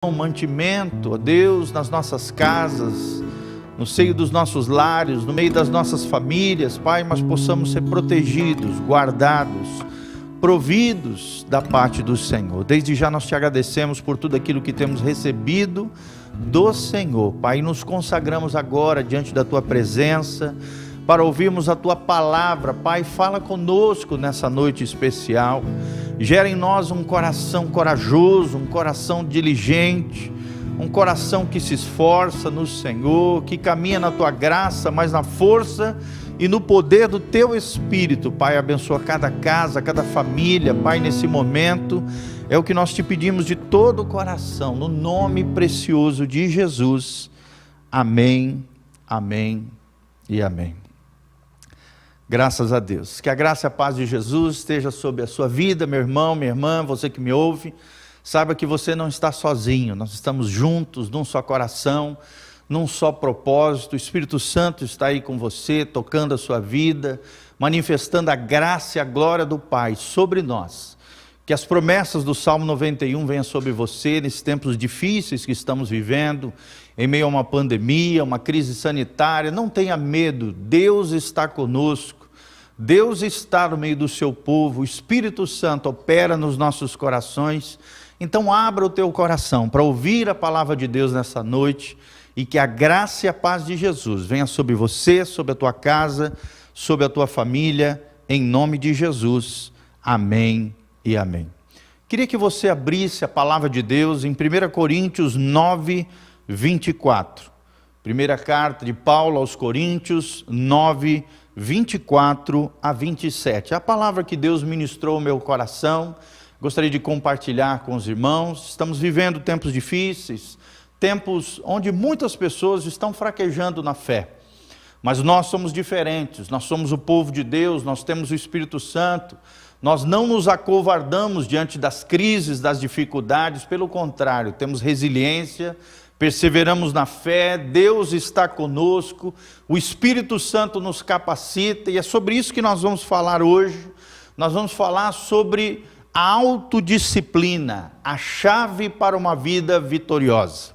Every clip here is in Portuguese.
mantimento, ó Deus, nas nossas casas, no seio dos nossos lares, no meio das nossas famílias, Pai, mas possamos ser protegidos, guardados, providos da parte do Senhor. Desde já nós te agradecemos por tudo aquilo que temos recebido do Senhor, Pai, e nos consagramos agora diante da Tua presença, para ouvirmos a Tua palavra. Pai, fala conosco nessa noite especial, gera em nós um coração corajoso, um coração diligente, um coração que se esforça no Senhor, que caminha na Tua graça, mas na força e no poder do Teu Espírito. Pai, abençoa cada casa, cada família, Pai, nesse momento, é o que nós te pedimos de todo o coração, no nome precioso de Jesus, amém, amém e amém. Graças a Deus. Que a graça e a paz de Jesus esteja sobre a sua vida, meu irmão, minha irmã, você que me ouve. Saiba que você não está sozinho, nós estamos juntos, num só coração, num só propósito. O Espírito Santo está aí com você, tocando a sua vida, manifestando a graça e a glória do Pai sobre nós. Que as promessas do Salmo 91 venham sobre você nesses tempos difíceis que estamos vivendo, em meio a uma pandemia, uma crise sanitária. Não tenha medo, Deus está conosco. Deus está no meio do seu povo, o Espírito Santo opera nos nossos corações. Então abra o teu coração para ouvir a palavra de Deus nessa noite, e que a graça e a paz de Jesus venha sobre você, sobre a tua casa, sobre a tua família, em nome de Jesus, amém e amém. Queria que você abrisse a palavra de Deus em 1 Coríntios 9, 24. Primeira carta de Paulo aos Coríntios 9, 24 a 27. A palavra que Deus ministrou ao meu coração, gostaria de compartilhar com os irmãos. Estamos vivendo tempos difíceis, tempos onde muitas pessoas estão fraquejando na fé. Mas nós somos diferentes, nós somos o povo de Deus, nós temos o Espírito Santo, nós não nos acovardamos diante das crises, das dificuldades, pelo contrário, temos resiliência, perseveramos na fé, Deus está conosco, o Espírito Santo nos capacita, e é sobre isso que nós vamos falar hoje. Nós vamos falar sobre a autodisciplina, a chave para uma vida vitoriosa.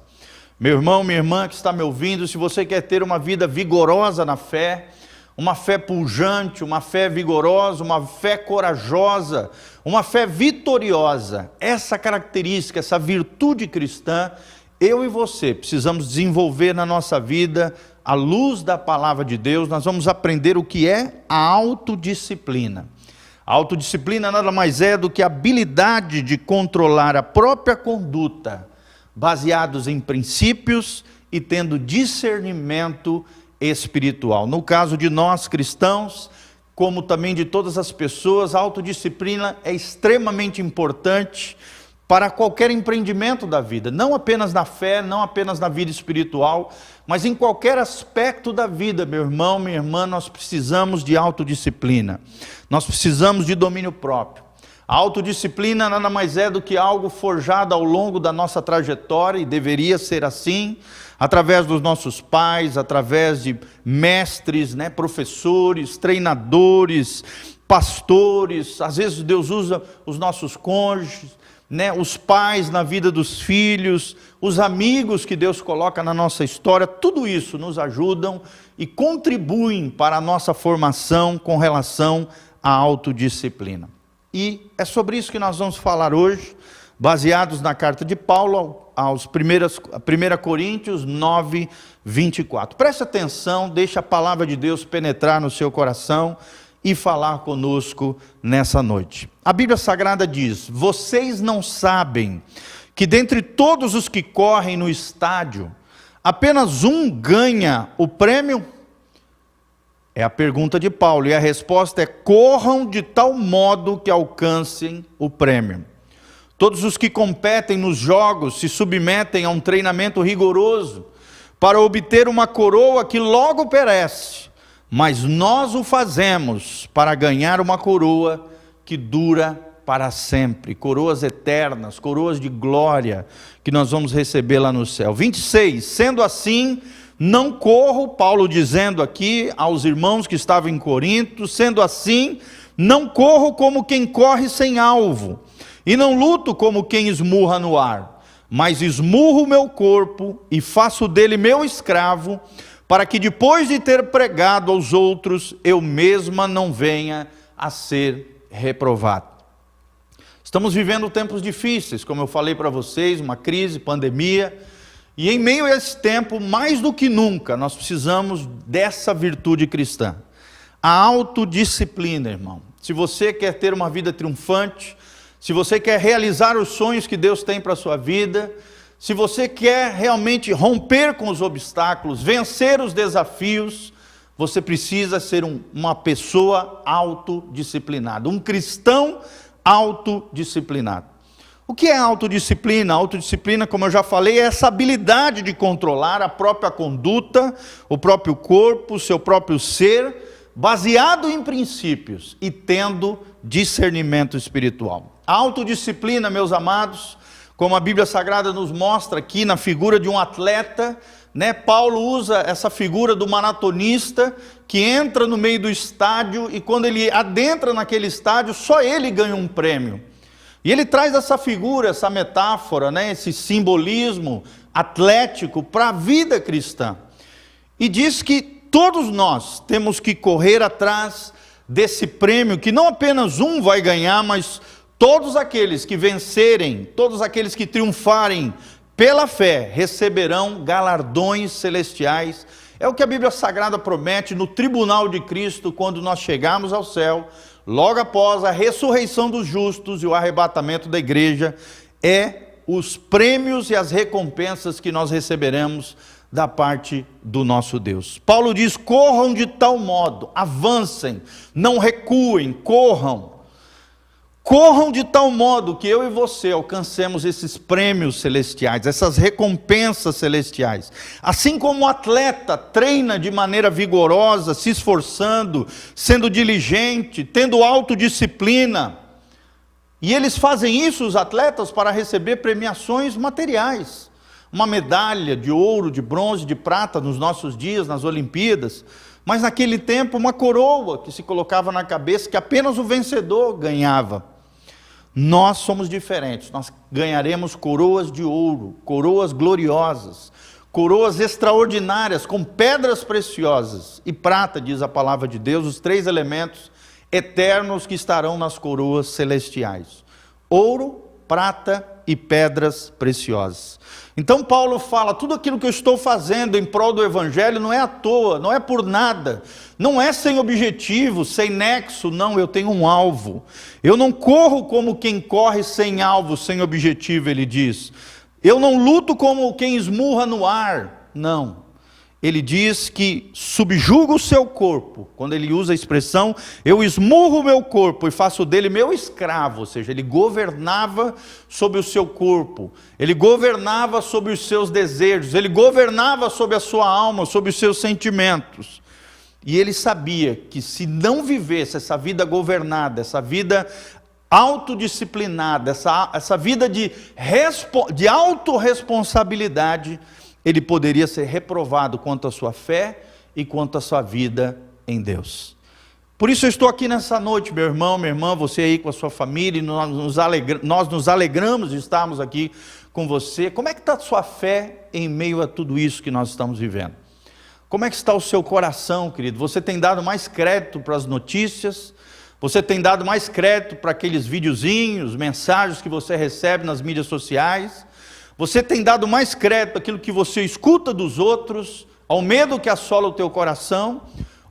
Meu irmão, minha irmã que está me ouvindo, se você quer ter uma vida vigorosa na fé, uma fé pujante, uma fé vigorosa, uma fé corajosa, uma fé vitoriosa, essa característica, essa virtude cristã, eu e você precisamos desenvolver na nossa vida, à luz da palavra de Deus. Nós vamos aprender o que é a autodisciplina. A autodisciplina nada mais é do que a habilidade de controlar a própria conduta, baseados em princípios e tendo discernimento espiritual. No caso de nós cristãos, como também de todas as pessoas, a autodisciplina é extremamente importante para qualquer empreendimento da vida, não apenas na fé, não apenas na vida espiritual, mas em qualquer aspecto da vida, meu irmão, minha irmã, nós precisamos de autodisciplina, nós precisamos de domínio próprio. A autodisciplina nada mais é do que algo forjado ao longo da nossa trajetória, e deveria ser assim, através dos nossos pais, através de mestres, professores, treinadores, pastores. Às vezes Deus usa os nossos cônjuges, os pais na vida dos filhos, os amigos que Deus coloca na nossa história. Tudo isso nos ajudam e contribuem para a nossa formação com relação à autodisciplina. E é sobre isso que nós vamos falar hoje, baseados na carta de Paulo aos 1 Coríntios 9, 24. Preste atenção, deixe a palavra de Deus penetrar no seu coração e falar conosco nessa noite. A Bíblia Sagrada diz: vocês não sabem que dentre todos os que correm no estádio, apenas um ganha o prêmio? É a pergunta de Paulo, e a resposta é: corram de tal modo que alcancem o prêmio. Todos os que competem nos jogos se submetem a um treinamento rigoroso para obter uma coroa que logo perece, mas nós o fazemos para ganhar uma coroa que dura para sempre, coroas eternas, coroas de glória que nós vamos receber lá no céu. 26, sendo assim, não corro, Paulo dizendo aqui aos irmãos que estavam em Corinto, sendo assim, não corro como quem corre sem alvo, e não luto como quem esmurra no ar, mas esmurro o meu corpo e faço dele meu escravo, para que depois de ter pregado aos outros, eu mesma não venha a ser reprovado. Estamos vivendo tempos difíceis, como eu falei para vocês, uma crise, pandemia, e em meio a esse tempo, mais do que nunca, nós precisamos dessa virtude cristã, a autodisciplina, irmão. Se você quer ter uma vida triunfante, se você quer realizar os sonhos que Deus tem para a sua vida, se você quer realmente romper com os obstáculos, vencer os desafios, você precisa ser uma pessoa autodisciplinada, um cristão autodisciplinado. O que é autodisciplina? Autodisciplina, como eu já falei, é essa habilidade de controlar a própria conduta, o próprio corpo, o seu próprio ser, baseado em princípios e tendo discernimento espiritual. A autodisciplina, meus amados, como a Bíblia Sagrada nos mostra aqui na figura de um atleta, né? Paulo usa essa figura do maratonista que entra no meio do estádio e quando ele adentra naquele estádio, só ele ganha um prêmio. E ele traz essa figura, essa metáfora, né? Esse simbolismo atlético para a vida cristã. E diz que todos nós temos que correr atrás desse prêmio, que não apenas um vai ganhar, mas todos aqueles que vencerem, todos aqueles que triunfarem pela fé, receberão galardões celestiais. É o que a Bíblia Sagrada promete no tribunal de Cristo, quando nós chegarmos ao céu, logo após a ressurreição dos justos e o arrebatamento da igreja, é os prêmios e as recompensas que nós receberemos da parte do nosso Deus. Paulo diz: corram de tal modo, avancem, não recuem, corram de tal modo que eu e você alcancemos esses prêmios celestiais, essas recompensas celestiais. Assim como o atleta treina de maneira vigorosa, se esforçando, sendo diligente, tendo autodisciplina. E eles fazem isso, os atletas, para receber premiações materiais. Uma medalha de ouro, de bronze, de prata nos nossos dias, nas Olimpíadas. Mas naquele tempo uma coroa que se colocava na cabeça, que apenas o vencedor ganhava. Nós somos diferentes, nós ganharemos coroas de ouro, coroas gloriosas, coroas extraordinárias, com pedras preciosas e prata, diz a palavra de Deus, os 3 elementos eternos que estarão nas coroas celestiais: ouro, prata e pedras preciosas. Então Paulo fala, tudo aquilo que eu estou fazendo em prol do Evangelho não é à toa, não é por nada, não é sem objetivo, sem nexo, não, eu tenho um alvo. Eu não corro como quem corre sem alvo, sem objetivo, ele diz. Eu não luto como quem esmurra no ar, não. Ele diz que subjuga o seu corpo. Quando ele usa a expressão, eu esmurro o meu corpo e faço dele meu escravo. Ou seja, ele governava sobre o seu corpo. Ele governava sobre os seus desejos. Ele governava sobre a sua alma, sobre os seus sentimentos. E ele sabia que se não vivesse essa vida governada, essa vida autodisciplinada, essa vida de autorresponsabilidade, ele poderia ser reprovado quanto à sua fé e quanto à sua vida em Deus. Por isso eu estou aqui nessa noite, meu irmão, minha irmã, você aí com a sua família, e nós nos alegramos de estarmos aqui com você. Como é que está a sua fé em meio a tudo isso que nós estamos vivendo? Como é que está o seu coração, querido? Você tem dado mais crédito para as notícias? Você tem dado mais crédito para aqueles videozinhos, mensagens que você recebe nas mídias sociais? Você tem dado mais crédito àquilo que você escuta dos outros, ao medo que assola o teu coração,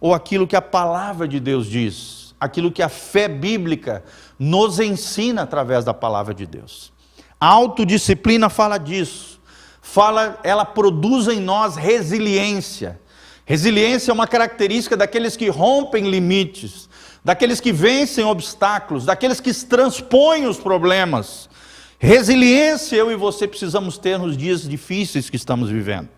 ou aquilo que a palavra de Deus diz, aquilo que a fé bíblica nos ensina através da palavra de Deus? A autodisciplina fala disso, ela produz em nós resiliência. Resiliência é uma característica daqueles que rompem limites, daqueles que vencem obstáculos, daqueles que transpõem os problemas. Resiliência eu e você precisamos ter nos dias difíceis que estamos vivendo.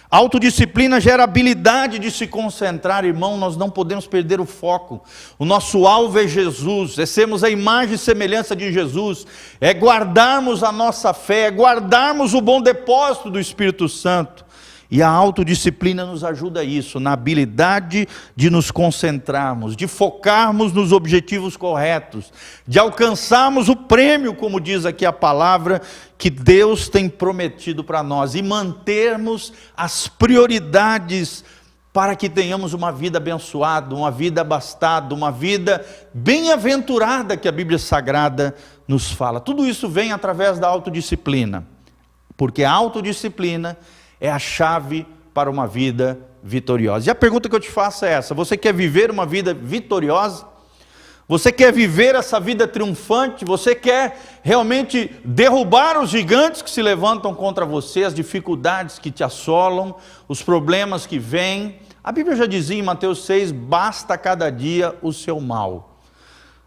Autodisciplina gera habilidade de se concentrar, irmão, nós não podemos perder o foco. O nosso alvo é Jesus, é sermos a imagem e semelhança de Jesus, é guardarmos a nossa fé, é guardarmos o bom depósito do Espírito Santo. E a autodisciplina nos ajuda a isso, na habilidade de nos concentrarmos, de focarmos nos objetivos corretos, de alcançarmos o prêmio, como diz aqui a palavra, que Deus tem prometido para nós, e mantermos as prioridades para que tenhamos uma vida abençoada, uma vida abastada, uma vida bem-aventurada que a Bíblia Sagrada nos fala. Tudo isso vem através da autodisciplina, porque a autodisciplina é a chave para uma vida vitoriosa. E a pergunta que eu te faço é essa: você quer viver uma vida vitoriosa? Você quer viver essa vida triunfante? Você quer realmente derrubar os gigantes que se levantam contra você, as dificuldades que te assolam, os problemas que vêm? A Bíblia já dizia em Mateus 6, basta cada dia o seu mal.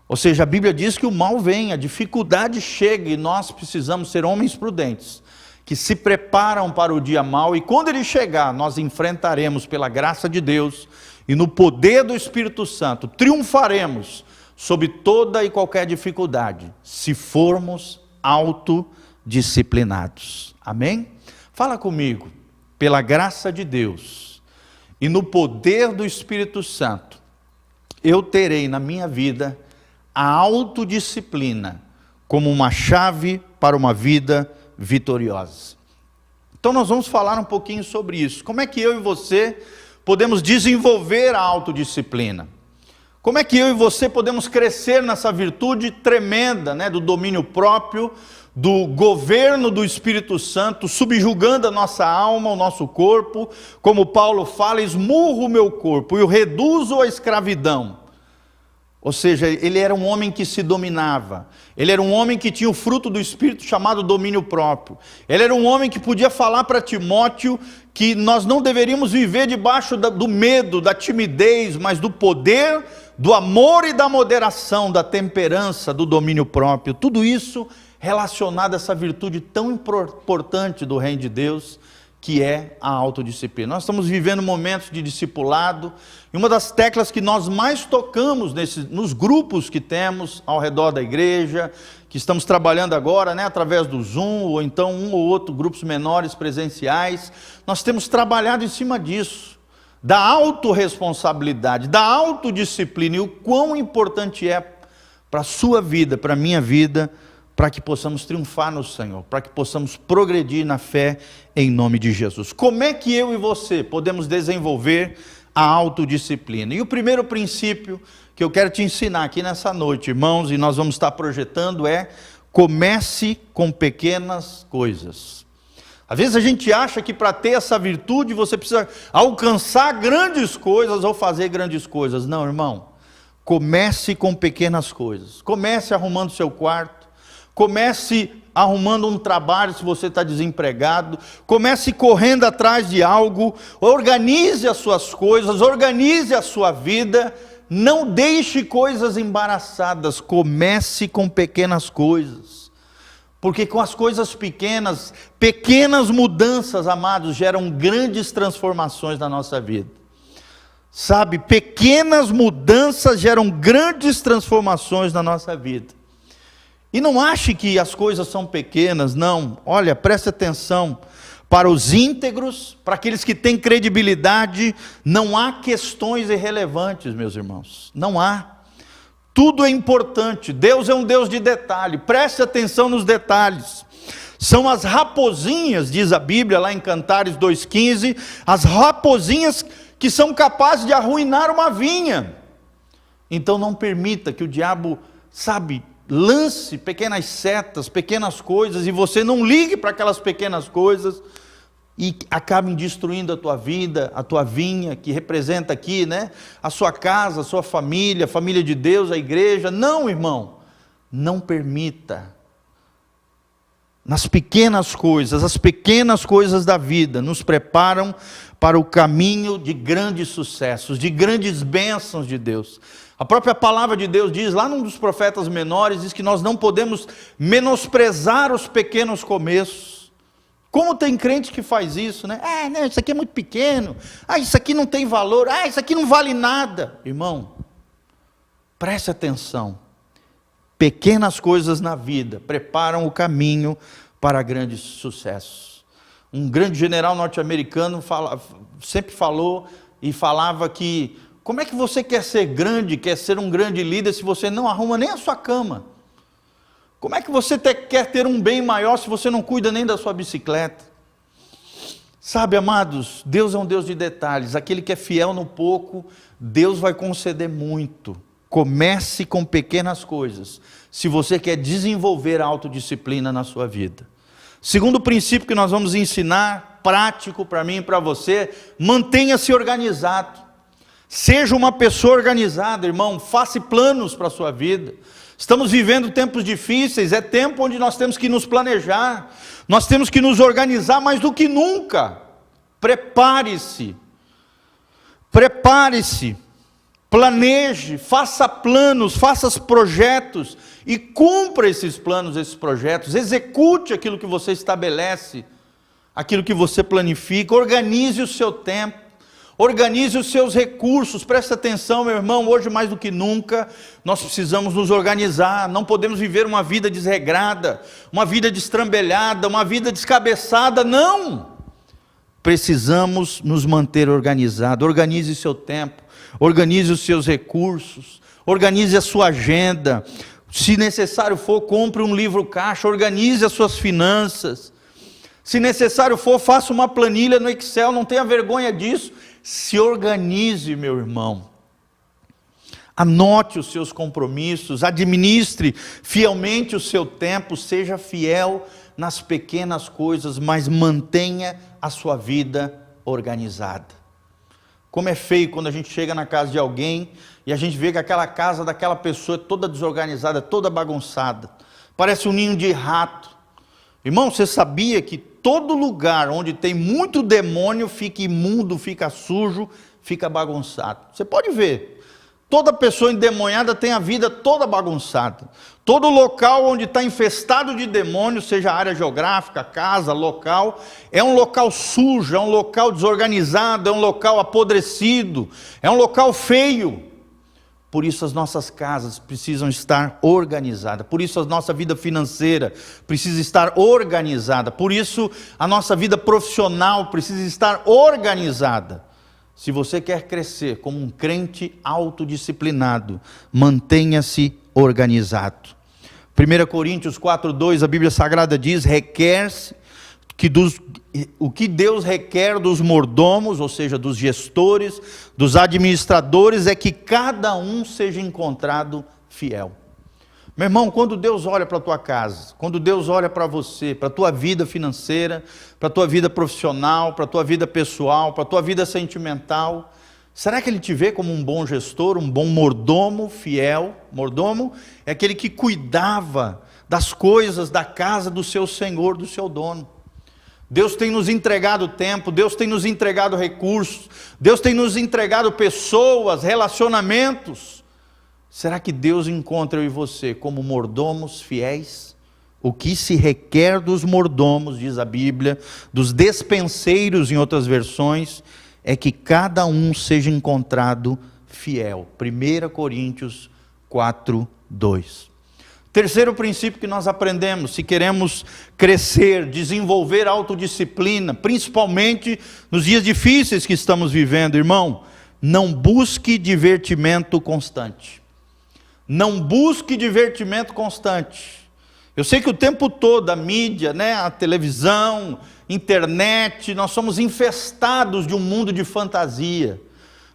Ou seja, a Bíblia diz que o mal vem, a dificuldade chega, e nós precisamos ser homens prudentes, que se preparam para o dia mau, e quando ele chegar, nós enfrentaremos pela graça de Deus, e no poder do Espírito Santo, triunfaremos sobre toda e qualquer dificuldade, se formos autodisciplinados. Amém? Fala comigo. Pela graça de Deus, e no poder do Espírito Santo, eu terei na minha vida a autodisciplina como uma chave para uma vida vitoriosa. Então nós vamos falar um pouquinho sobre isso. Como é que eu e você podemos desenvolver a autodisciplina? Como é que eu e você podemos crescer nessa virtude tremenda, do domínio próprio, do governo do Espírito Santo, subjugando a nossa alma, o nosso corpo, como Paulo fala, esmurro o meu corpo e o reduzo à escravidão. Ou seja, ele era um homem que se dominava, ele era um homem que tinha o fruto do Espírito chamado domínio próprio, ele era um homem que podia falar para Timóteo que nós não deveríamos viver debaixo do medo, da timidez, mas do poder, do amor e da moderação, da temperança, do domínio próprio. Tudo isso relacionado a essa virtude tão importante do reino de Deus, que é a autodisciplina. Nós estamos vivendo momentos de discipulado, e uma das teclas que nós mais tocamos nos grupos que temos ao redor da igreja, que estamos trabalhando agora, através do Zoom, ou então um ou outro, grupos menores presenciais, nós temos trabalhado em cima disso, da autorresponsabilidade, da autodisciplina, e o quão importante é para a sua vida, para a minha vida, para que possamos triunfar no Senhor, para que possamos progredir na fé em nome de Jesus. Como é que eu e você podemos desenvolver a autodisciplina? E o primeiro princípio que eu quero te ensinar aqui nessa noite, irmãos, e nós vamos estar projetando, é: comece com pequenas coisas. Às vezes a gente acha que para ter essa virtude você precisa alcançar grandes coisas ou fazer grandes coisas. Não, irmão, comece com pequenas coisas. Comece arrumando seu quarto, comece arrumando um trabalho se você está desempregado, comece correndo atrás de algo, organize as suas coisas, organize a sua vida, não deixe coisas embaraçadas, comece com pequenas coisas, porque com as coisas pequenas, pequenas mudanças, amados, geram grandes transformações na nossa vida. Sabe, pequenas mudanças geram grandes transformações na nossa vida. E não ache que as coisas são pequenas, não. Olha, preste atenção. Para os íntegros, para aqueles que têm credibilidade, não há questões irrelevantes, meus irmãos. Não há. Tudo é importante. Deus é um Deus de detalhe. Preste atenção nos detalhes. São as raposinhas, diz a Bíblia lá em Cantares 2,15, as raposinhas que são capazes de arruinar uma vinha. Então não permita que o diabo, lance pequenas setas, pequenas coisas, e você não ligue para aquelas pequenas coisas, e acabem destruindo a tua vida, a tua vinha, que representa aqui, a sua casa, a sua família, a família de Deus, a igreja. Não, irmão, não permita. Nas pequenas coisas, as pequenas coisas da vida nos preparam para o caminho de grandes sucessos, de grandes bênçãos de Deus. A própria palavra de Deus diz, lá num dos profetas menores, diz que nós não podemos menosprezar os pequenos começos. Como tem crente que faz isso, isso aqui é muito pequeno, isso aqui não tem valor, isso aqui não vale nada. Irmão, preste atenção. Pequenas coisas na vida preparam o caminho para grandes sucessos. Um grande general norte-americano sempre falou e falava que como é que você quer ser grande, quer ser um grande líder se você não arruma nem a sua cama? Como é que você quer ter um bem maior se você não cuida nem da sua bicicleta? Sabe, amados, Deus é um Deus de detalhes. Aquele que é fiel no pouco, Deus vai conceder muito. Comece com pequenas coisas, se você quer desenvolver a autodisciplina na sua vida. Segundo princípio que nós vamos ensinar, prático para mim e para você, mantenha-se organizado. Seja uma pessoa organizada, irmão, faça planos para a sua vida. Estamos vivendo tempos difíceis, é tempo onde nós temos que nos planejar, nós temos que nos organizar mais do que nunca. Prepare-se, planeje, faça planos, faça projetos e cumpra esses planos, esses projetos, execute aquilo que você estabelece, aquilo que você planifica, organize o seu tempo. Organize os seus recursos, preste atenção, meu irmão, hoje mais do que nunca, nós precisamos nos organizar, não podemos viver uma vida desregrada, uma vida destrambelhada, uma vida descabeçada, não! Precisamos nos manter organizados. Organize seu tempo, organize os seus recursos, organize a sua agenda, se necessário for, compre um livro caixa, organize as suas finanças, se necessário for, faça uma planilha no Excel, não tenha vergonha disso. Se organize, meu irmão, anote os seus compromissos, administre fielmente o seu tempo, seja fiel nas pequenas coisas, mas mantenha a sua vida organizada. Como é feio quando a gente chega na casa de alguém e a gente vê que aquela casa daquela pessoa é toda desorganizada, toda bagunçada, parece um ninho de rato. Irmão, você sabia que todo lugar onde tem muito demônio fica imundo, fica sujo, fica bagunçado? Você pode ver, toda pessoa endemoniada tem a vida toda bagunçada. Todo local onde está infestado de demônios, seja área geográfica, casa, local, é um local sujo, é um local desorganizado, é um local apodrecido, é um local feio. Por isso as nossas casas precisam estar organizadas, por isso a nossa vida financeira precisa estar organizada, por isso a nossa vida profissional precisa estar organizada. Se você quer crescer como um crente autodisciplinado, mantenha-se organizado. 1 Coríntios 4:2, a Bíblia Sagrada diz, requer-se que o que Deus requer dos mordomos, ou seja, dos gestores, dos administradores, é que cada um seja encontrado fiel. Meu irmão, quando Deus olha para a tua casa, quando Deus olha para você, para a tua vida financeira, para a tua vida profissional, para a tua vida pessoal, para a tua vida sentimental, será que Ele te vê como um bom gestor, um bom mordomo fiel? Mordomo é aquele que cuidava das coisas da casa do seu senhor, do seu dono. Deus tem nos entregado tempo, Deus tem nos entregado recursos, Deus tem nos entregado pessoas, relacionamentos. Será que Deus encontra eu e você como mordomos fiéis? O que se requer dos mordomos, diz a Bíblia, dos despenseiros em outras versões, é que cada um seja encontrado fiel. 1 Coríntios 4:2. Terceiro princípio que nós aprendemos, se queremos crescer, desenvolver autodisciplina, principalmente nos dias difíceis que estamos vivendo, irmão, não busque divertimento constante. Não busque divertimento constante. Eu sei que o tempo todo a mídia, a televisão, internet, nós somos infestados de um mundo de fantasia,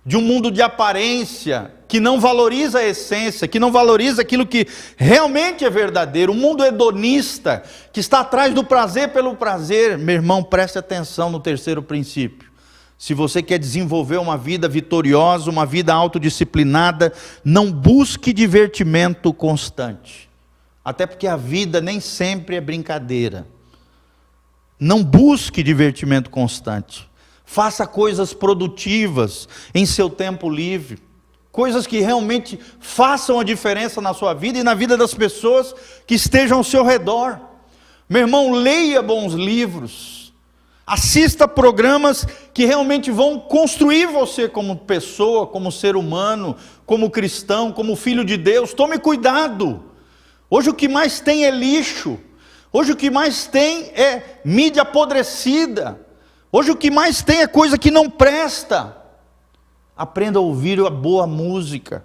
de um mundo de aparência, que não valoriza a essência, que não valoriza aquilo que realmente é verdadeiro, um mundo hedonista, que está atrás do prazer pelo prazer. Meu irmão, preste atenção no terceiro princípio. Se você quer desenvolver uma vida vitoriosa, uma vida autodisciplinada, não busque divertimento constante. Até porque a vida nem sempre é brincadeira. Não busque divertimento constante. Faça coisas produtivas em seu tempo livre. Coisas que realmente façam a diferença na sua vida e na vida das pessoas que estejam ao seu redor. Meu irmão, leia bons livros. Assista programas que realmente vão construir você como pessoa, como ser humano, como cristão, como filho de Deus. Tome cuidado. Hoje o que mais tem é lixo. Hoje o que mais tem é mídia apodrecida. Hoje o que mais tem é coisa que não presta. Aprenda a ouvir a boa música.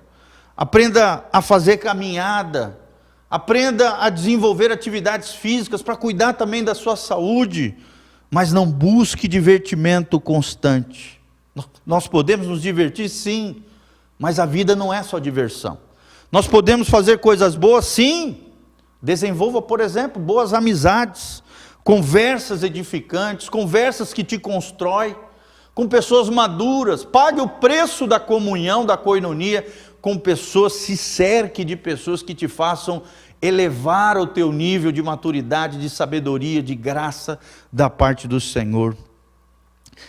Aprenda a fazer caminhada. Aprenda a desenvolver atividades físicas para cuidar também da sua saúde. Mas não busque divertimento constante. Nós podemos nos divertir, sim, mas a vida não é só diversão. Nós podemos fazer coisas boas, sim. Desenvolva, por exemplo, boas amizades, conversas edificantes, conversas que te constroem, com pessoas maduras. Pague o preço da comunhão, da coinonia, com pessoas, se cerque de pessoas que te façam elevar o teu nível de maturidade, de sabedoria, de graça da parte do Senhor.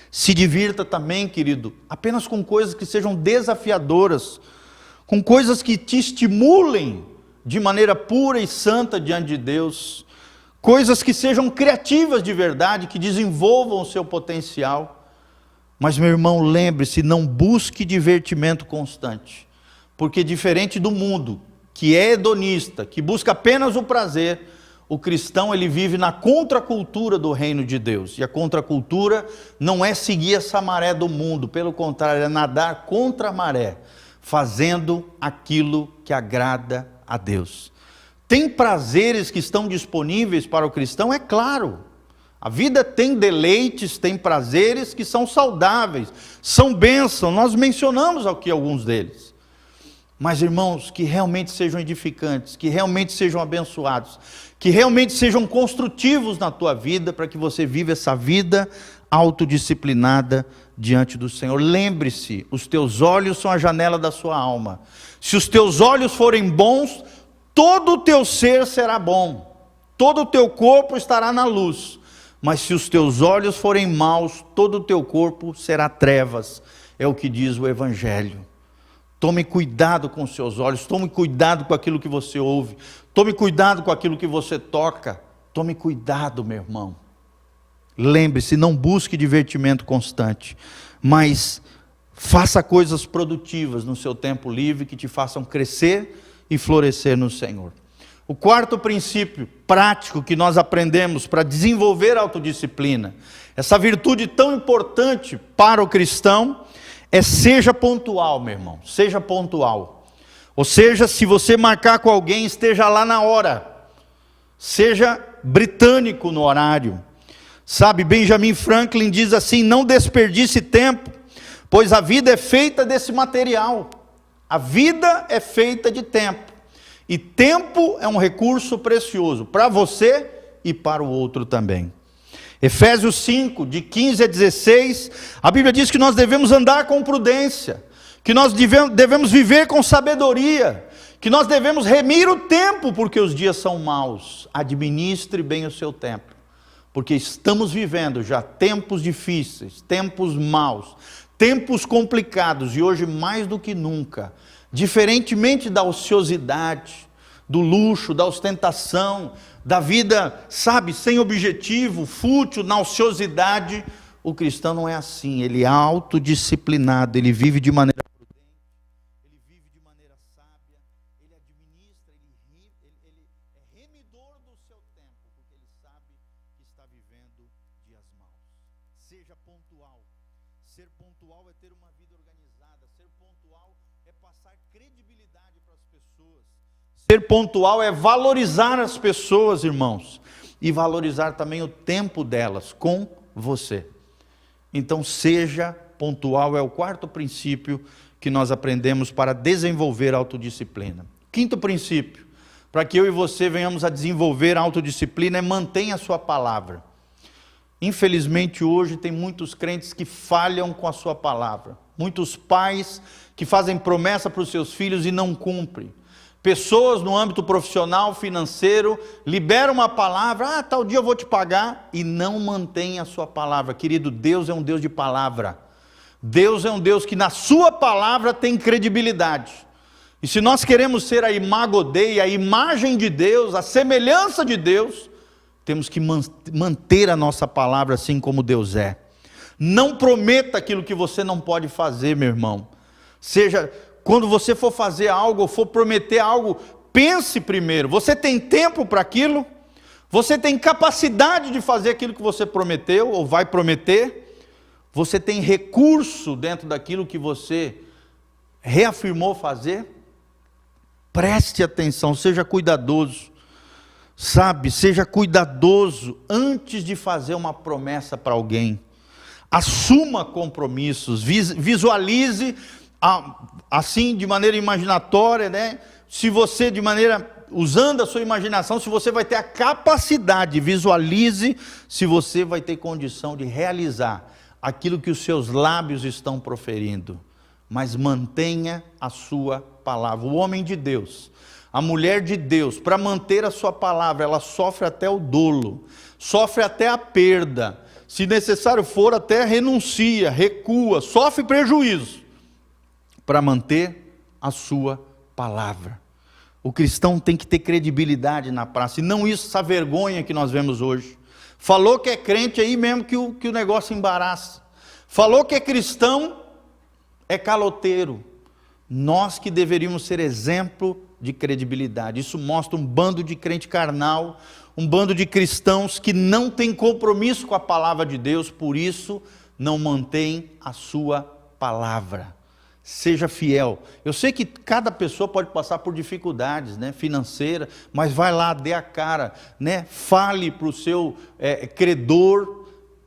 Se divirta também, querido, apenas com coisas que sejam desafiadoras, com coisas que te estimulem de maneira pura e santa diante de Deus, coisas que sejam criativas de verdade, que desenvolvam o seu potencial. Mas, meu irmão, lembre-se, não busque divertimento constante, porque diferente do mundo, que é hedonista, que busca apenas o prazer, o cristão, ele vive na contracultura do reino de Deus. E a contracultura não é seguir essa maré do mundo, pelo contrário, é nadar contra a maré, fazendo aquilo que agrada a Deus. Tem prazeres que estão disponíveis para o cristão? É claro. A vida tem deleites, tem prazeres que são saudáveis, são bênçãos. Nós mencionamos aqui alguns deles. Mas, irmãos, que realmente sejam edificantes, que realmente sejam abençoados, que realmente sejam construtivos na tua vida, para que você viva essa vida autodisciplinada diante do Senhor. Lembre-se, os teus olhos são a janela da sua alma. Se os teus olhos forem bons, todo o teu ser será bom, todo o teu corpo estará na luz. Mas se os teus olhos forem maus, todo o teu corpo será trevas, é o que diz o Evangelho. Tome cuidado com os seus olhos, tome cuidado com aquilo que você ouve, tome cuidado com aquilo que você toca, tome cuidado, meu irmão. Lembre-se, não busque divertimento constante, mas faça coisas produtivas no seu tempo livre que te façam crescer e florescer no Senhor. O quarto princípio prático que nós aprendemos para desenvolver a autodisciplina, essa virtude tão importante para o cristão, é seja pontual, meu irmão, seja pontual. Ou seja, se você marcar com alguém, esteja lá na hora. Seja britânico no horário. Sabe, Benjamin Franklin diz assim: não desperdice tempo, pois a vida é feita desse material. A vida é feita de tempo. E tempo é um recurso precioso para você e para o outro também. Efésios 5, de 15 a 16, a Bíblia diz que nós devemos andar com prudência, que nós devemos viver com sabedoria, que nós devemos remir o tempo, porque os dias são maus. Administre bem o seu tempo, porque estamos vivendo já tempos difíceis, tempos maus, tempos complicados, e hoje mais do que nunca, diferentemente da ociosidade, do luxo, da ostentação, da vida, sabe, sem objetivo, fútil, na ociosidade, o cristão não é assim. Ele é autodisciplinado, ele vive de maneira prudente, ele vive de maneira sábia, ele administra, ele é remidor do seu tempo, porque ele sabe que está vivendo dias maus. Seja pontual. Ser pontual é ter uma vida organizada, ser pontual é passar credibilidade para as pessoas. Ser pontual é valorizar as pessoas, irmãos, e valorizar também o tempo delas com você. Então, seja pontual, é o quarto princípio que nós aprendemos para desenvolver a autodisciplina. Quinto princípio, para que eu e você venhamos a desenvolver a autodisciplina, é mantenha a sua palavra. Infelizmente, hoje tem muitos crentes que falham com a sua palavra. Muitos pais que fazem promessa para os seus filhos e não cumprem. Pessoas no âmbito profissional, financeiro, liberam uma palavra, tal dia eu vou te pagar, e não mantém a sua palavra. Querido, Deus é um Deus de palavra. Deus é um Deus que na sua palavra tem credibilidade. E se nós queremos ser a imago Dei, a imagem de Deus, a semelhança de Deus, temos que manter a nossa palavra assim como Deus é. Não prometa aquilo que você não pode fazer, meu irmão. Quando você for fazer algo, ou for prometer algo, pense primeiro, você tem tempo para aquilo? Você tem capacidade de fazer aquilo que você prometeu ou vai prometer? Você tem recurso dentro daquilo que você reafirmou fazer? Preste atenção, seja cuidadoso. Sabe, seja cuidadoso antes de fazer uma promessa para alguém. Assuma compromissos, visualize assim de maneira imaginatória, né? Se você usando a sua imaginação, se você vai ter a capacidade, visualize se você vai ter condição de realizar aquilo que os seus lábios estão proferindo. Mas mantenha a sua palavra. O homem de Deus, a mulher de Deus, para manter a sua palavra, ela sofre até o dolo, sofre até a perda. Se necessário for, até renuncia, recua, sofre prejuízo para manter a sua palavra. O cristão tem que ter credibilidade na praça, e não essa vergonha que nós vemos hoje. Falou que é crente aí mesmo que o negócio embaraça. Falou que é cristão, é caloteiro. Nós que deveríamos ser exemplo de credibilidade. Isso mostra um bando de crente carnal, um bando de cristãos que não tem compromisso com a palavra de Deus, por isso não mantém a sua palavra. Seja fiel. Eu sei que cada pessoa pode passar por dificuldades, né, financeiras, mas vai lá, dê a cara, né, fale para o seu credor,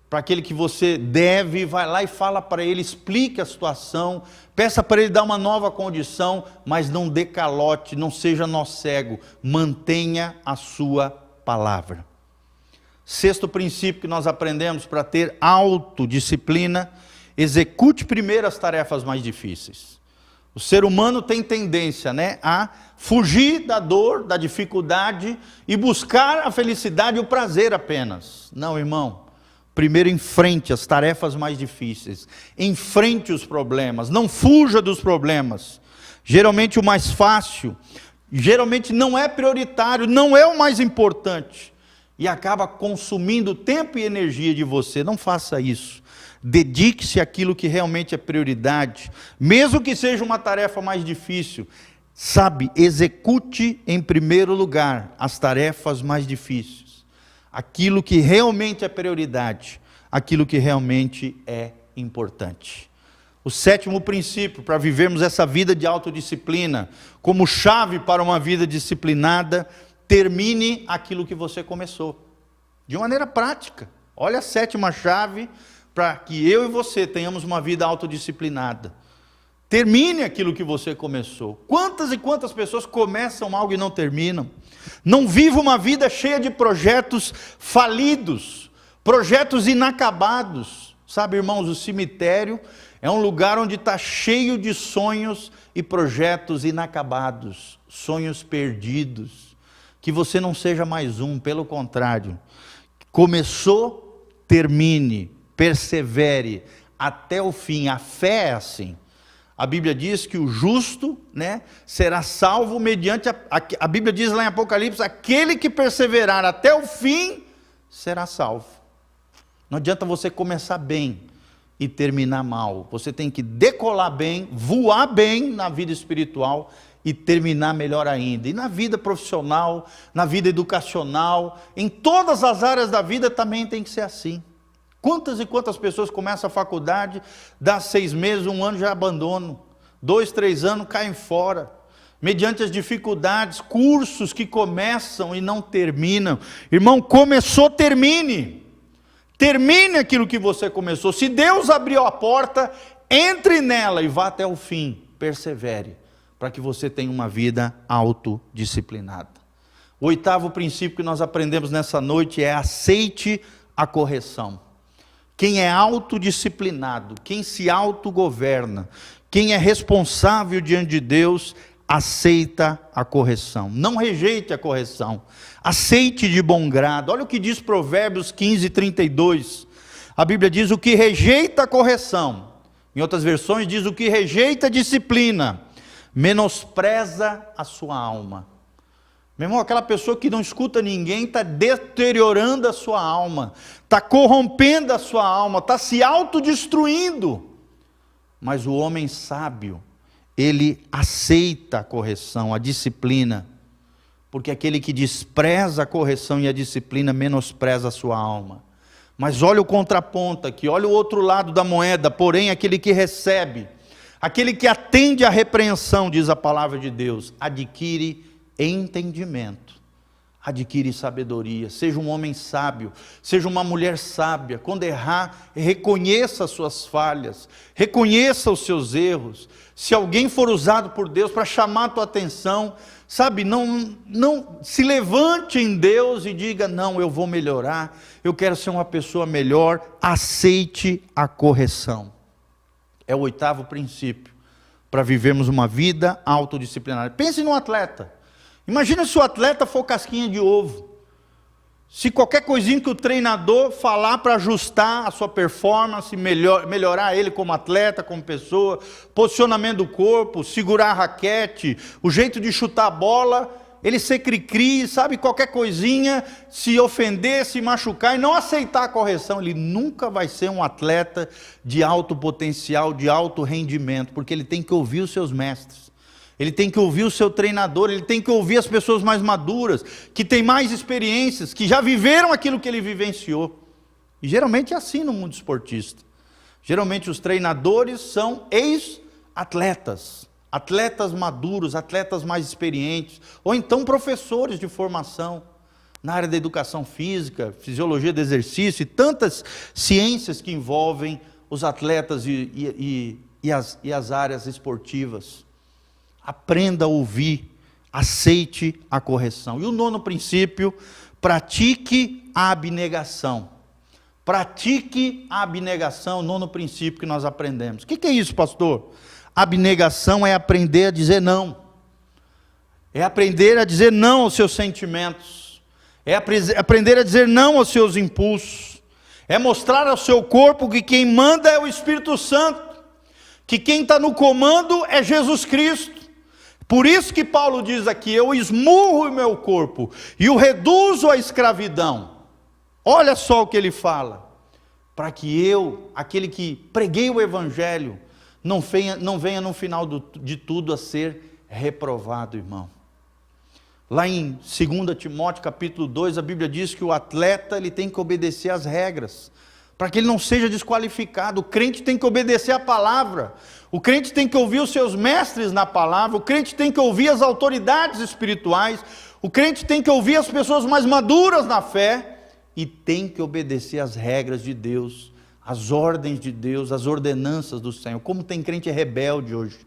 para aquele que você deve, vai lá e fala para ele, explique a situação, peça para ele dar uma nova condição, mas não dê calote, não seja nó cego, mantenha a sua palavra. Sexto princípio que nós aprendemos para ter autodisciplina: execute primeiro as tarefas mais difíceis. O ser humano tem tendência, né, a fugir da dor, da dificuldade e buscar a felicidade e o prazer apenas. Não, irmão. Primeiro enfrente as tarefas mais difíceis, enfrente os problemas, não fuja dos problemas. Geralmente o mais fácil, geralmente não é prioritário, não é o mais importante, e acaba consumindo tempo e energia de você. Não faça isso. Dedique-se àquilo que realmente é prioridade, mesmo que seja uma tarefa mais difícil. Sabe, execute em primeiro lugar as tarefas mais difíceis. Aquilo que realmente é prioridade, aquilo que realmente é importante. O sétimo princípio para vivermos essa vida de autodisciplina, como chave para uma vida disciplinada: termine aquilo que você começou. De maneira prática. Olha a sétima chave para que eu e você tenhamos uma vida autodisciplinada. Termine aquilo que você começou. Quantas e quantas pessoas começam algo e não terminam? Não viva uma vida cheia de projetos falidos, projetos inacabados. Sabe, irmãos, o cemitério é um lugar onde está cheio de sonhos e projetos inacabados, sonhos perdidos. Que você não seja mais um, pelo contrário. Começou, termine, persevere até o fim. A fé é assim. A Bíblia diz que o justo, né, será salvo mediante, a Bíblia diz lá em Apocalipse, aquele que perseverar até o fim, será salvo. Não adianta você começar bem e terminar mal. Você tem que decolar bem, voar bem na vida espiritual e terminar melhor ainda. E na vida profissional, na vida educacional, em todas as áreas da vida também tem que ser assim. Quantas e quantas pessoas começam a faculdade, dá 6 meses, 1 ano já abandonam, 2, 3 anos caem fora, mediante as dificuldades, cursos que começam e não terminam. Irmão, começou, termine. Termine aquilo que você começou. Se Deus abriu a porta, entre nela e vá até o fim. Persevere, para que você tenha uma vida autodisciplinada. O 8º princípio que nós aprendemos nessa noite é: aceite a correção. Quem é autodisciplinado, quem se autogoverna, quem é responsável diante de Deus, aceita a correção. Não rejeite a correção, aceite de bom grado. Olha o que diz Provérbios 15:32. A Bíblia diz: o que rejeita a correção, em outras versões diz: o que rejeita a disciplina, menospreza a sua alma. Meu irmão, aquela pessoa que não escuta ninguém está deteriorando a sua alma, está corrompendo a sua alma, está se autodestruindo. Mas o homem sábio, ele aceita a correção, a disciplina. porque aquele que despreza a correção e a disciplina menospreza a sua alma. Mas olha o contraponto aqui, olha o outro lado da moeda, porém aquele que recebe, aquele que atende à repreensão, diz a palavra de Deus, adquire entendimento, adquire sabedoria. Seja um homem sábio, seja uma mulher sábia. Quando errar, reconheça as suas falhas, reconheça os seus erros. Se alguém for usado por Deus para chamar a tua atenção, sabe, não se levante em Deus e diga, não, eu vou melhorar, eu quero ser uma pessoa melhor. Aceite a correção. É o 8º princípio para vivermos uma vida autodisciplinária. Pense num atleta. Imagina se o atleta for casquinha de ovo. Se qualquer coisinha que o treinador falar para ajustar a sua performance, melhorar ele como atleta, como pessoa, posicionamento do corpo, segurar a raquete, o jeito de chutar a bola, ele ser cri-cri, sabe, qualquer coisinha, se ofender, se machucar e não aceitar a correção, ele nunca vai ser um atleta de alto potencial, de alto rendimento, porque ele tem que ouvir os seus mestres. Ele tem que ouvir o seu treinador, ele tem que ouvir as pessoas mais maduras, que têm mais experiências, que já viveram aquilo que ele vivenciou. E geralmente é assim no mundo esportista. Geralmente os treinadores são ex-atletas, atletas maduros, atletas mais experientes, ou então professores de formação, na área da educação física, fisiologia do exercício, e tantas ciências que envolvem os atletas e as áreas esportivas. Aprenda a ouvir, aceite a correção. E o 9º princípio, pratique a abnegação. Pratique a abnegação, o 9º princípio que nós aprendemos. O que é isso, pastor? Abnegação é aprender a dizer não. É aprender a dizer não aos seus sentimentos. É aprender a dizer não aos seus impulsos. É mostrar ao seu corpo que quem manda é o Espírito Santo. Que quem está no comando é Jesus Cristo. Por isso que Paulo diz aqui, eu esmurro o meu corpo e o reduzo à escravidão. Olha só o que ele fala. Para que eu, aquele que preguei o Evangelho, não venha no final de tudo a ser reprovado, irmão. Lá em 2 Timóteo capítulo 2, a Bíblia diz que o atleta ele tem que obedecer às regras, para que ele não seja desqualificado. O crente tem que obedecer à palavra. O crente tem que ouvir os seus mestres na palavra, o crente tem que ouvir as autoridades espirituais, o crente tem que ouvir as pessoas mais maduras na fé, e tem que obedecer às regras de Deus, às ordens de Deus, às ordenanças do Senhor. Como tem crente rebelde hoje,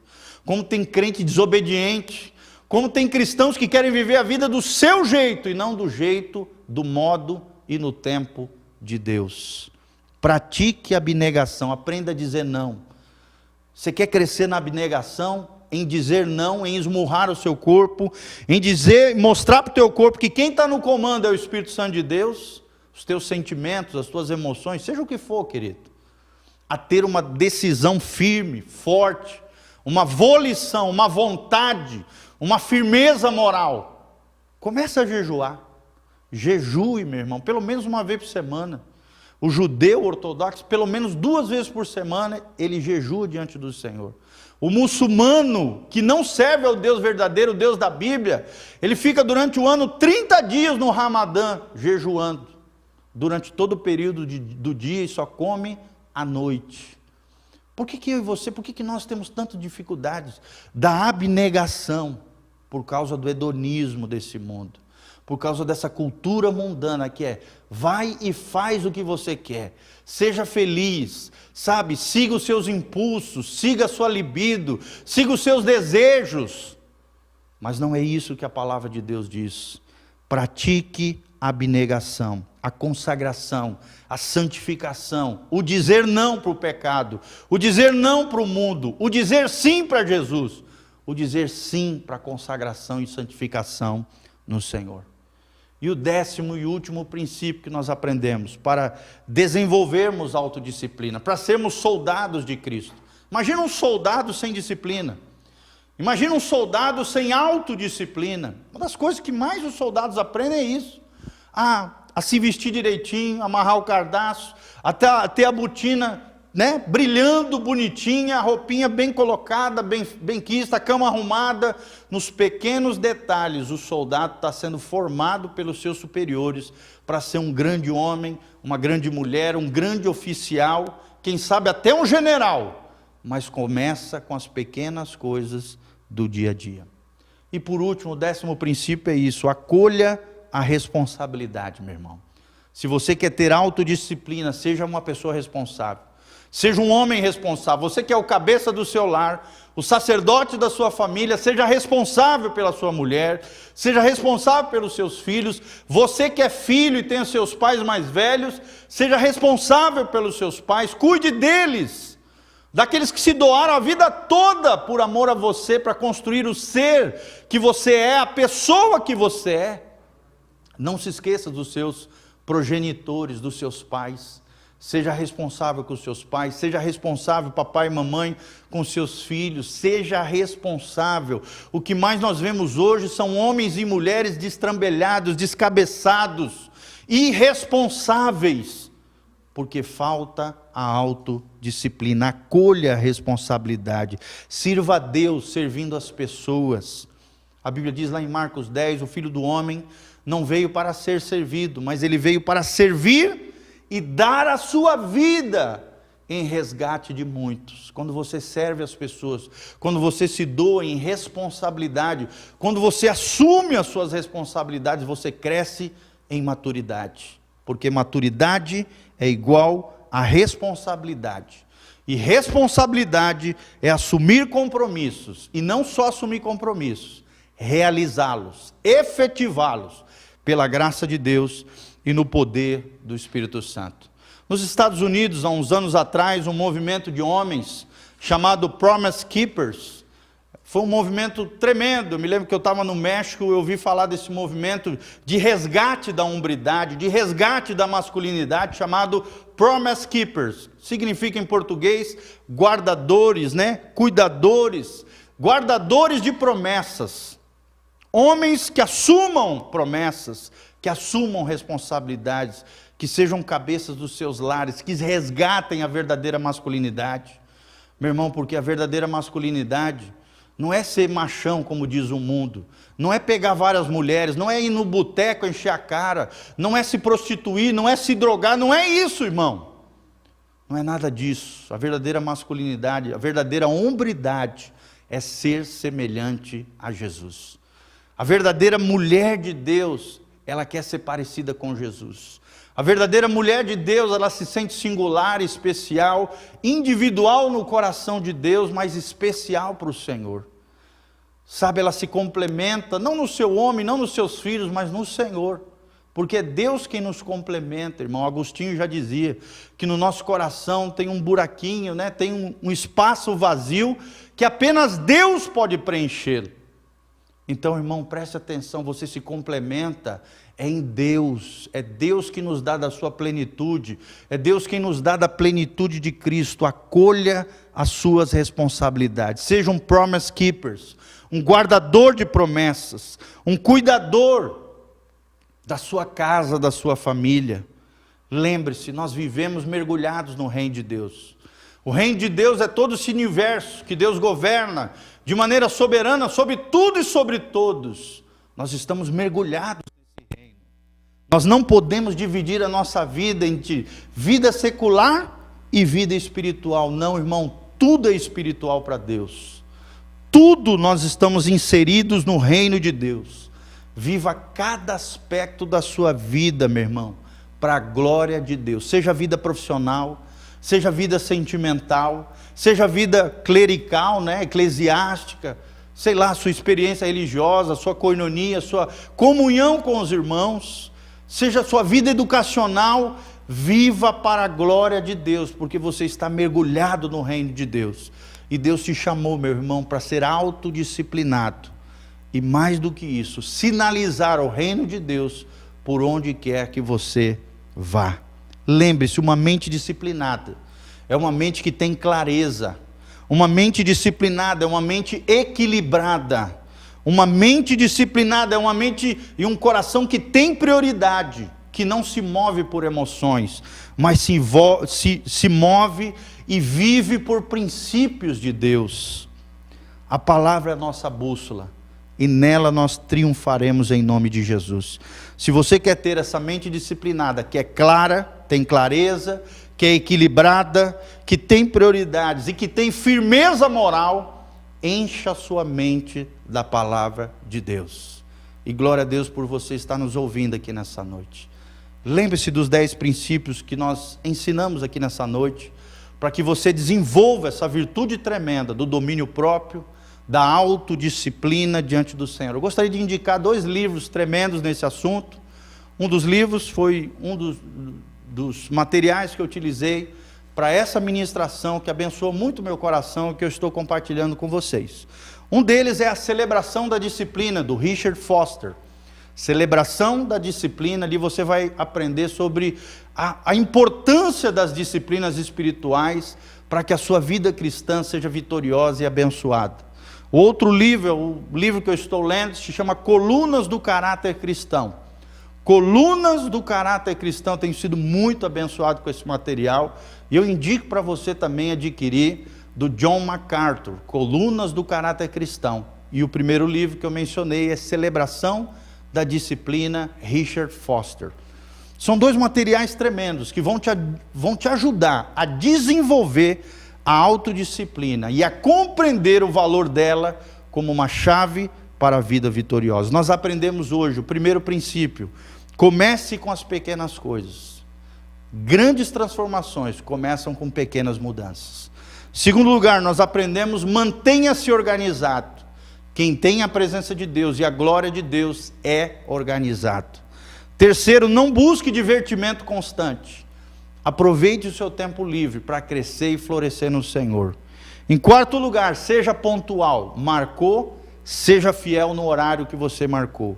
como tem crente desobediente, como tem cristãos que querem viver a vida do seu jeito, e não do jeito, do modo e no tempo de Deus. Pratique a abnegação, aprenda a dizer não. Você quer crescer na abnegação, em dizer não, em esmurrar o seu corpo, em mostrar para o teu corpo que quem está no comando é o Espírito Santo de Deus, os teus sentimentos, as tuas emoções, seja o que for, querido, a ter uma decisão firme, forte, uma volição, uma vontade, uma firmeza moral. Comece a jejuar, jejue, meu irmão, pelo menos uma vez por semana. O judeu ortodoxo, pelo menos 2 vezes por semana, ele jejua diante do Senhor. O muçulmano, que não serve ao Deus verdadeiro, o Deus da Bíblia, ele fica durante o ano 30 dias no Ramadã, jejuando, durante todo o período do dia, e só come à noite. Por que eu e você, por que nós temos tantas dificuldades da abnegação? Por causa do hedonismo desse mundo. Por causa dessa cultura mundana que é, vai e faz o que você quer, seja feliz, sabe, siga os seus impulsos, siga a sua libido, siga os seus desejos. Mas não é isso que a palavra de Deus diz. Pratique a abnegação, a consagração, a santificação, o dizer não para o pecado, o dizer não para o mundo, o dizer sim para Jesus, o dizer sim para a consagração e santificação no Senhor. E o 10º e último princípio que nós aprendemos para desenvolvermos autodisciplina, para sermos soldados de Cristo. Imagina um soldado sem disciplina. Imagina um soldado sem autodisciplina. Uma das coisas que mais os soldados aprendem é isso. A se vestir direitinho, amarrar o cardaço, até a botina né, brilhando, bonitinha, a roupinha bem colocada, bem quista, a cama arrumada. Nos pequenos detalhes, o soldado está sendo formado pelos seus superiores para ser um grande homem, uma grande mulher, um grande oficial, quem sabe até um general. Mas começa com as pequenas coisas do dia a dia. E por último, o 10º princípio é isso: acolha a responsabilidade, meu irmão. Se você quer ter autodisciplina, seja uma pessoa responsável. Seja um homem responsável. Você que é o cabeça do seu lar, o sacerdote da sua família, seja responsável pela sua mulher, seja responsável pelos seus filhos. Você que é filho e tem os seus pais mais velhos, seja responsável pelos seus pais, cuide deles. Daqueles que se doaram a vida toda por amor a você, para construir o ser que você é, a pessoa que você é. Não se esqueça dos seus progenitores, dos seus pais. Seja responsável com os seus pais, seja responsável, papai e mamãe, com seus filhos, seja responsável. O que mais nós vemos hoje são homens e mulheres destrambelhados, descabeçados, irresponsáveis, porque falta a autodisciplina. Acolha a responsabilidade, sirva a Deus servindo as pessoas. A Bíblia diz lá em Marcos 10, o Filho do Homem não veio para ser servido, mas ele veio para servir e dar a sua vida em resgate de muitos. Quando você serve as pessoas, quando você se doa em responsabilidade, quando você assume as suas responsabilidades, você cresce em maturidade, porque maturidade é igual a responsabilidade. E responsabilidade é assumir compromissos, e não só assumir compromissos, realizá-los, efetivá-los, pela graça de Deus e no poder do Espírito Santo. Nos Estados Unidos, há uns anos atrás, um movimento de homens chamado Promise Keepers, foi um movimento tremendo. Eu me lembro que eu estava no México, eu ouvi falar desse movimento de resgate da hombridade, de resgate da masculinidade, chamado Promise Keepers. Significa em português, guardadores, né? Cuidadores, guardadores de promessas. Homens que assumam promessas, que assumam responsabilidades, que sejam cabeças dos seus lares, que resgatem a verdadeira masculinidade. Meu irmão, porque a verdadeira masculinidade não é ser machão, como diz o mundo, não é pegar várias mulheres, não é ir no boteco encher a cara, não é se prostituir, não é se drogar, não é isso, irmão. Não é nada disso. A verdadeira masculinidade, a verdadeira hombridade é ser semelhante a Jesus. A verdadeira mulher de Deus, ela quer ser parecida com Jesus. A verdadeira mulher de Deus, ela se sente singular, especial, individual no coração de Deus, mas especial para o Senhor. Sabe, ela se complementa, não no seu homem, não nos seus filhos, mas no Senhor. Porque é Deus quem nos complementa, irmão. Agostinho já dizia que no nosso coração tem um buraquinho, né? Tem um espaço vazio que apenas Deus pode preencher. Então, irmão, preste atenção, você se complementa em Deus, é Deus que nos dá da sua plenitude, é Deus quem nos dá da plenitude de Cristo. Acolha as suas responsabilidades, seja um promise keepers, um guardador de promessas, um cuidador da sua casa, da sua família. Lembre-se, nós vivemos mergulhados no reino de Deus. O reino de Deus é todo esse universo que Deus governa de maneira soberana sobre tudo e sobre todos. Nós estamos mergulhados nesse reino. Nós não podemos dividir a nossa vida entre vida secular e vida espiritual. Não, irmão, tudo é espiritual para Deus. Tudo nós estamos inseridos no reino de Deus. Viva cada aspecto da sua vida, meu irmão, para a glória de Deus. Seja a vida profissional, seja a vida sentimental, seja a vida clerical, né, eclesiástica, sei lá, sua experiência religiosa, sua coinonia, sua comunhão com os irmãos, seja a sua vida educacional, viva para a glória de Deus, porque você está mergulhado no reino de Deus. E Deus te chamou, meu irmão, para ser autodisciplinado. E mais do que isso, sinalizar o reino de Deus por onde quer que você vá. Lembre-se, uma mente disciplinada é uma mente que tem clareza. Uma mente disciplinada é uma mente equilibrada. Uma mente disciplinada é uma mente e um coração que tem prioridade. que não se move por emoções, mas se move e vive por princípios de Deus. A palavra é a nossa bússola, e nela nós triunfaremos em nome de Jesus. Se você quer ter essa mente disciplinada, que é clara, tem clareza, que é equilibrada, que tem prioridades e que tem firmeza moral, encha a sua mente da palavra de Deus. E glória a Deus por você estar nos ouvindo aqui nessa noite. Lembre-se dos 10 princípios que nós ensinamos aqui nessa noite, para que você desenvolva essa virtude tremenda do domínio próprio, da autodisciplina diante do Senhor. Eu gostaria de indicar 2 livros tremendos nesse assunto. Um dos livros foi um dos materiais que eu utilizei para essa ministração, que abençoou muito meu coração e que eu estou compartilhando com vocês. Um deles é a Celebração da Disciplina, do Richard Foster. Celebração da Disciplina, ali você vai aprender sobre a importância das disciplinas espirituais para que a sua vida cristã seja vitoriosa e abençoada. Outro livro, o livro que eu estou lendo, se chama Colunas do Caráter Cristão. Colunas do Caráter Cristão, tenho sido muito abençoado com esse material, e eu indico para você também adquirir, do John MacArthur, Colunas do Caráter Cristão. E o primeiro livro que eu mencionei é Celebração da Disciplina, Richard Foster. São 2 materiais tremendos que vão te ajudar a desenvolver a autodisciplina e a compreender o valor dela como uma chave para a vida vitoriosa. Nós aprendemos hoje o primeiro princípio: comece com as pequenas coisas. Grandes transformações começam com pequenas mudanças. Segundo lugar, nós aprendemos: mantenha-se organizado. Quem tem a presença de Deus e a glória de Deus é organizado. Terceiro, não busque divertimento constante. Aproveite o seu tempo livre para crescer e florescer no Senhor. Em quarto lugar, seja pontual. Marcou, seja fiel no horário que você marcou.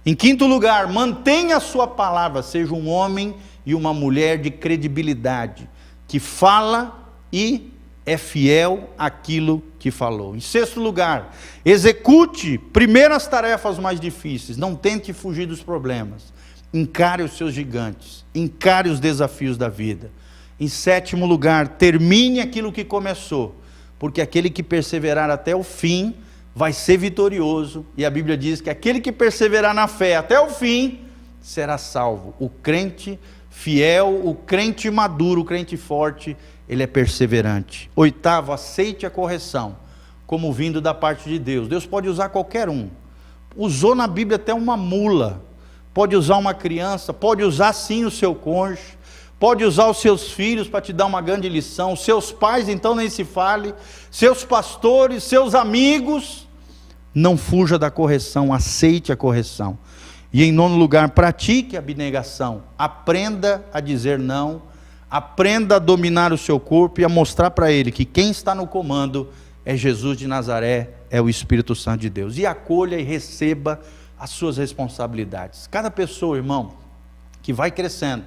Em quinto lugar, mantenha a sua palavra. Seja um homem e uma mulher de credibilidade, que fala e é fiel àquilo que falou. Em sexto lugar, execute primeiro as tarefas mais difíceis. Não tente fugir dos problemas. Encare os seus gigantes, encare os desafios da vida. Em sétimo lugar, termine aquilo que começou, porque aquele que perseverar até o fim vai ser vitorioso, e a Bíblia diz que aquele que perseverar na fé até o fim será salvo. O crente fiel, o crente maduro, o crente forte, ele é perseverante. Oitavo, aceite a correção como vindo da parte de Deus. Deus pode usar qualquer um. Usou na Bíblia até uma mula. Pode usar uma criança, pode usar sim o seu cônjuge, pode usar os seus filhos para te dar uma grande lição, seus pais então nem se fale, seus pastores, seus amigos. Não fuja da correção, aceite a correção. E em nono lugar, pratique a abnegação, aprenda a dizer não, aprenda a dominar o seu corpo e a mostrar para ele que quem está no comando é Jesus de Nazaré, é o Espírito Santo de Deus. E acolha e receba as suas responsabilidades. Cada pessoa, irmão, que vai crescendo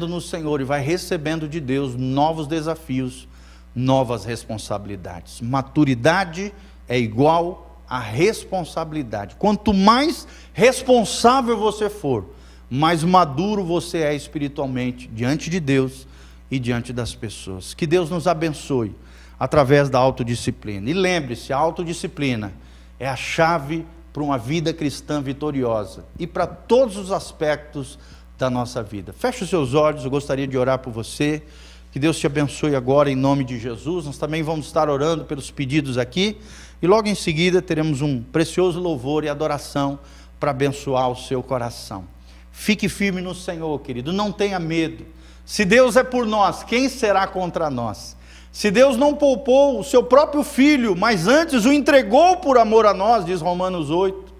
no Senhor e vai recebendo de Deus novos desafios, novas responsabilidades. Maturidade é igual a responsabilidade. Quanto mais responsável você for, mais maduro você é espiritualmente diante de Deus e diante das pessoas. Que Deus nos abençoe através da autodisciplina. E lembre-se, a autodisciplina é a chave para uma vida cristã vitoriosa e para todos os aspectos da nossa vida. Feche os seus olhos, eu gostaria de orar por você. Que Deus te abençoe agora em nome de Jesus. Nós também vamos estar orando pelos pedidos aqui e logo em seguida teremos um precioso louvor e adoração para abençoar o seu coração. Fique firme no Senhor, querido, não tenha medo. Se Deus é por nós, quem será contra nós? Se Deus não poupou o seu próprio filho, mas antes o entregou por amor a nós, diz Romanos 8,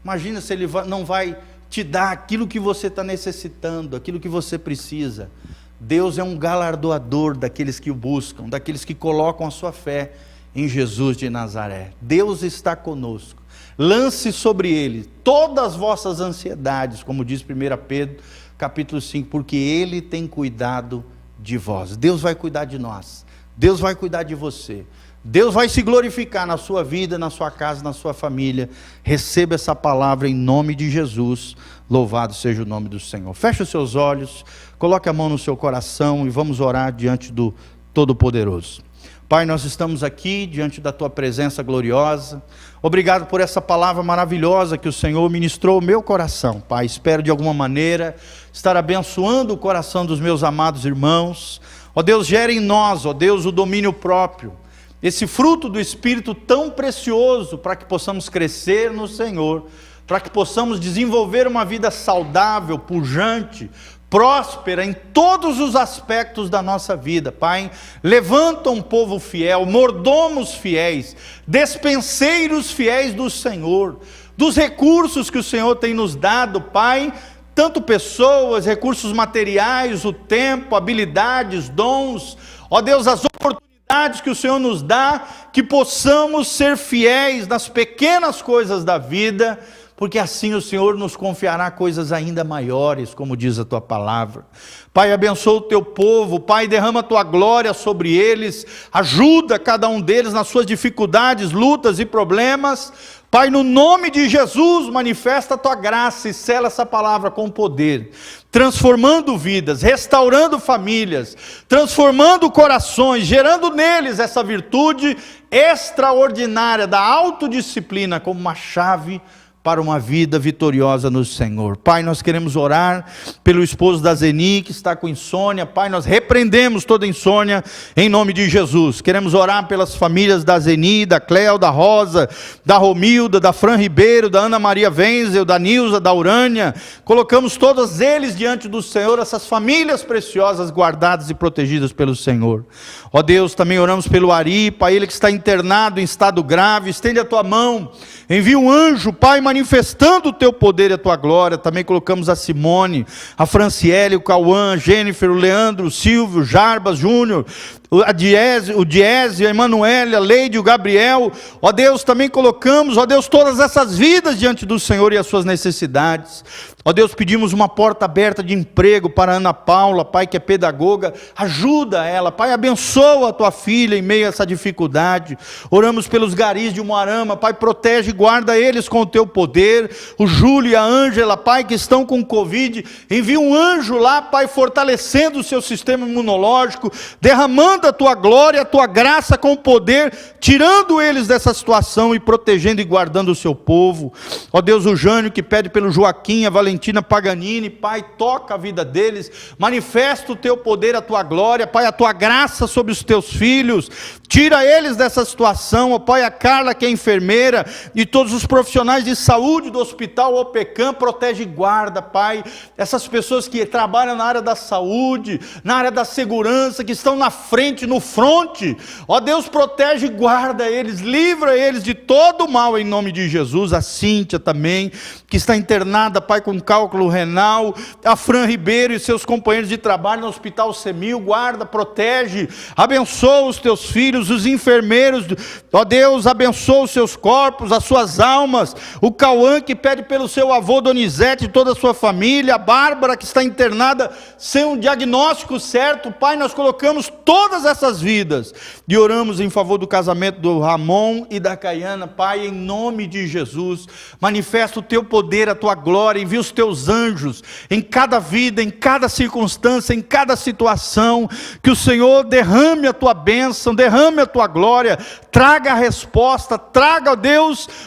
imagina se Ele não vai te dar aquilo que você está necessitando, aquilo que você precisa. Deus é um galardoador daqueles que o buscam, daqueles que colocam a sua fé em Jesus de Nazaré. Deus está conosco. Lance sobre Ele todas as vossas ansiedades, como diz 1 Pedro, capítulo 5, porque Ele tem cuidado de vós. Deus vai cuidar de nós. Deus vai cuidar de você. Deus vai se glorificar na sua vida, na sua casa, na sua família. Receba essa palavra em nome de Jesus. Louvado seja o nome do Senhor. Feche os seus olhos, coloque a mão no seu coração e vamos orar diante do Todo-Poderoso. Pai, nós estamos aqui diante da Tua presença gloriosa. Obrigado por essa palavra maravilhosa que o Senhor ministrou ao meu coração, Pai. Espero de alguma maneira estar abençoando o coração dos meus amados irmãos. Ó Deus, gere em nós, ó Deus, o domínio próprio, esse fruto do Espírito tão precioso para que possamos crescer no Senhor, para que possamos desenvolver uma vida saudável, pujante, próspera em todos os aspectos da nossa vida. Pai, levanta um povo fiel, mordomos fiéis, despenseiros fiéis do Senhor, dos recursos que o Senhor tem nos dado, Pai, tanto pessoas, recursos materiais, o tempo, habilidades, dons, ó Deus, as oportunidades que o Senhor nos dá, que possamos ser fiéis nas pequenas coisas da vida, porque assim o Senhor nos confiará coisas ainda maiores, como diz a Tua palavra. Pai, abençoa o Teu povo, Pai, derrama a Tua glória sobre eles, ajuda cada um deles nas suas dificuldades, lutas e problemas. Pai, no nome de Jesus, manifesta a Tua graça e sela essa palavra com poder, transformando vidas, restaurando famílias, transformando corações, gerando neles essa virtude extraordinária da autodisciplina como uma chave para uma vida vitoriosa no Senhor. Pai, nós queremos orar pelo esposo da Zeni, que está com insônia. Pai, nós repreendemos toda insônia em nome de Jesus. Queremos orar pelas famílias da Zeni, da Cléo, da Rosa, da Romilda, da Fran Ribeiro, da Ana Maria Wenzel, da Nilza, da Urânia. Colocamos todos eles diante do Senhor, essas famílias preciosas, guardadas e protegidas pelo Senhor. Ó Deus, também oramos pelo Ari, Pai, ele que está internado em estado grave. Estende a Tua mão, envia um anjo, Pai, manifestando o Teu poder e a Tua glória. Também colocamos a Simone, a Franciele, o Cauã, a Jennifer, o Leandro, o Silvio, o Jarbas Júnior, o Diese, a Emanuele, a Leide, o Gabriel. Ó Deus, também colocamos, ó Deus, todas essas vidas diante do Senhor e as suas necessidades. Ó Deus, pedimos uma porta aberta de emprego para a Ana Paula, Pai, que é pedagoga. Ajuda ela, Pai, abençoa a Tua filha em meio a essa dificuldade. Oramos pelos garis de Umuarama, Pai, protege e guarda eles com o Teu poder. O Júlio e a Ângela, Pai, que estão com Covid, envia um anjo lá, Pai, fortalecendo o seu sistema imunológico, derramando a Tua glória, a Tua graça com poder, tirando eles dessa situação e protegendo e guardando o seu povo. Ó Deus, o Jânio que pede pelo Joaquim, a Valentina Paganini, Pai, toca a vida deles, manifesta o Teu poder, a Tua glória, Pai, a Tua graça sobre os Teus filhos, tira eles dessa situação. Ó Pai, a Carla que é enfermeira e todos os profissionais de saúde do Hospital OPECAM, protege e guarda, Pai, essas pessoas que trabalham na área da saúde, na área da segurança, que estão na frente, no fronte. Ó Deus, protege e guarda eles, livra eles de todo o mal em nome de Jesus. A Cíntia também, que está internada, Pai, com cálculo renal. A Fran Ribeiro e seus companheiros de trabalho no Hospital Semil, guarda, protege, abençoa os Teus filhos, os enfermeiros. Ó Deus, abençoa os seus corpos, as suas almas. O Cauã que pede pelo seu avô Donizete e toda a sua família. A Bárbara que está internada sem um diagnóstico certo. Pai, nós colocamos todas essas vidas e oramos em favor do casamento do Ramon e da Caiana. Pai, em nome de Jesus, manifesta o Teu poder, a Tua glória, envia os Teus anjos em cada vida, em cada circunstância, em cada situação, que o Senhor derrame a Tua bênção, derrame a Tua glória, traga a resposta, traga,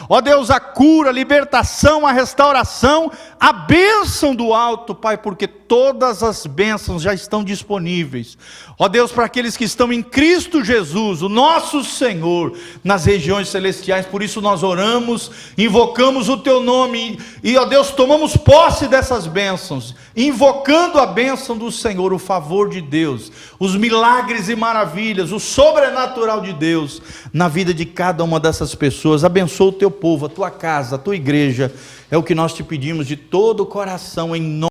ó Deus, a cura, a libertação, a restauração, a bênção do alto, Pai, porque todas as bênçãos já estão disponíveis, ó Deus, para aqueles que estão em Cristo Jesus, o nosso Senhor, nas regiões celestiais. Por isso nós oramos, invocamos o Teu nome e, ó Deus, tomamos posse dessas bênçãos, invocando a bênção do Senhor, o favor de Deus, os milagres e maravilhas, o sobrenatural de Deus na vida de cada uma dessas pessoas. Abençoa o Teu povo, a Tua casa, a Tua igreja, é o que nós Te pedimos de todo o coração, em nome